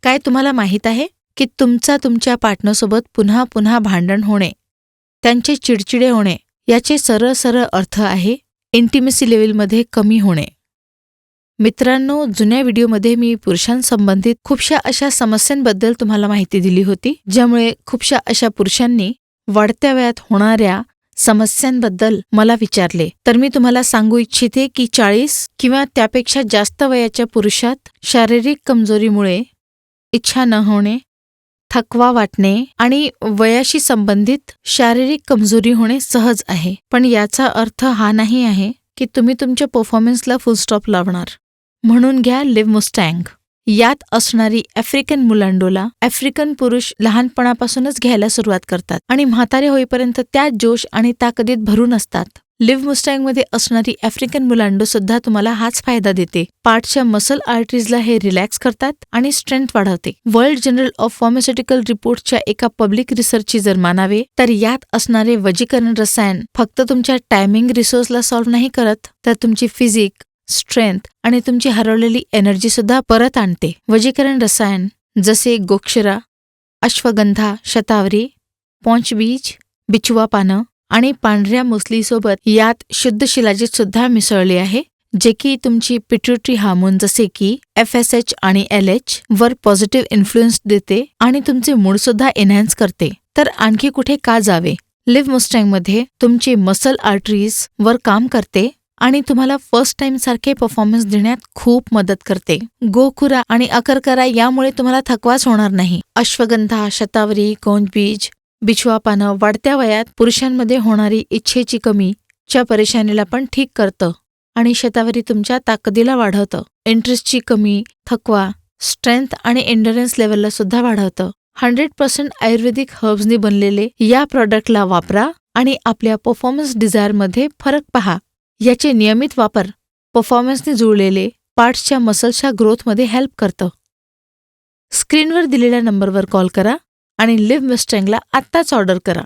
काय तुम्हाला माहीत आहे की तुमच्या पार्टनरसोबत पुन्हा पुन्हा भांडण होणे, त्यांचे चिडचिडे होणे याचे सरळ सरळ अर्थ आहे इंटिमेसी लेव्हलमध्ये कमी होणे. मित्रांनो, जुन्या व्हिडिओमध्ये मी पुरुषांसंबंधित खूपशा अशा समस्यांबद्दल तुम्हाला माहिती दिली होती, ज्यामुळे खूपशा अशा पुरुषांनी वाढत्या वयात होणाऱ्या समस्यांबद्दल मला विचारले. तर मी तुम्हाला सांगू इच्छिते की 40 किंवा त्यापेक्षा जास्त वयाच्या पुरुषात शारीरिक कमजोरीमुळे इच्छा न होणे, थकवा वाटणे आणि वयाशी संबंधित शारीरिक कमजोरी होणे सहज आहे. पण याचा अर्थ हा नाही आहे की तुम्ही तुमच्या परफॉर्मन्सला फुलस्टॉप लावणार. म्हणून घ्या लिव्ह मुस्टँग. यात असणारी आफ्रिकन मुलांडोला आफ्रिकन पुरुष लहानपणापासूनच घ्यायला सुरुवात करतात आणि म्हातारे होईपर्यंत त्या जोश आणि ताकदीत भरून असतात. लिव्ह मुस्टँगमध्ये असणारी आफ्रिकन मुलांडो सुद्धा तुम्हाला हाच फायदा देते. पार्टच्या मसल आर्टरीजला हे रिलॅक्स करतात आणि स्ट्रेंथ वाढवते. वर्ल्ड जर्नल ऑफ फार्मास्युटिकल रिपोर्टच्या एका पब्लिक रिसर्चची जर मानावे तर यात असणारे वजीकरण रसायन फक्त तुमच्या टायमिंग रिसोर्सला सॉल्व्ह नाही करत, तर तुमची फिजिक, स्ट्रेंथ आणि तुमची हरवलेली एनर्जी सुद्धा परत आणते. वजीकरण रसायन जसे गोक्षरा, अश्वगंधा, शतावरी, पोंचबीज, बिचवा पानं आणि पांढऱ्या मुसलीसोबत यात शुद्ध शिलाजीत सुद्धा मिसळले आहे, जे की तुमची पिट्युटरी हार्मोन जसे की FSH आणि LH वर पॉझिटिव्ह इन्फ्लुएन्स देते आणि तुमचे मूड सुद्धा एनहान्स करते. तर आणखी कुठे का जावे? लिव्ह मुस्टँगमध्ये तुमचे मसल आर्टरीज वर काम करते आणि तुम्हाला फर्स्ट टाइम सारखे परफॉर्मन्स देण्यात खूप मदत करते. गोखुरा आणि अकरकरा यामुळे तुम्हाला थकवाच होणार नाही. अश्वगंधा, शतावरी, कोंजबीज, बिचवा पानं वाढत्या वयात पुरुषांमध्ये होणारी इच्छेची कमीच्या परेशानीला पण ठीक करतं आणि शतावरी तुमच्या ताकदीला वाढवतं. इंटरेस्टची कमी, थकवा, स्ट्रेंथ आणि एंडरन्स लेव्हलला सुद्धा वाढवतं. 100% आयुर्वेदिक हर्ब्सनी बनलेले या प्रॉडक्टला वापरा आणि आपल्या परफॉर्मन्स डिझायरमध्ये फरक पहा. याचे नियमित वापर परफॉर्मन्सने जुळलेले पार्ट्सच्या मसल्सच्या ग्रोथमध्ये हेल्प करतं. स्क्रीनवर दिलेल्या नंबरवर कॉल करा आणि लिव्ह मुस्टँगला आत्ताच ऑर्डर करा.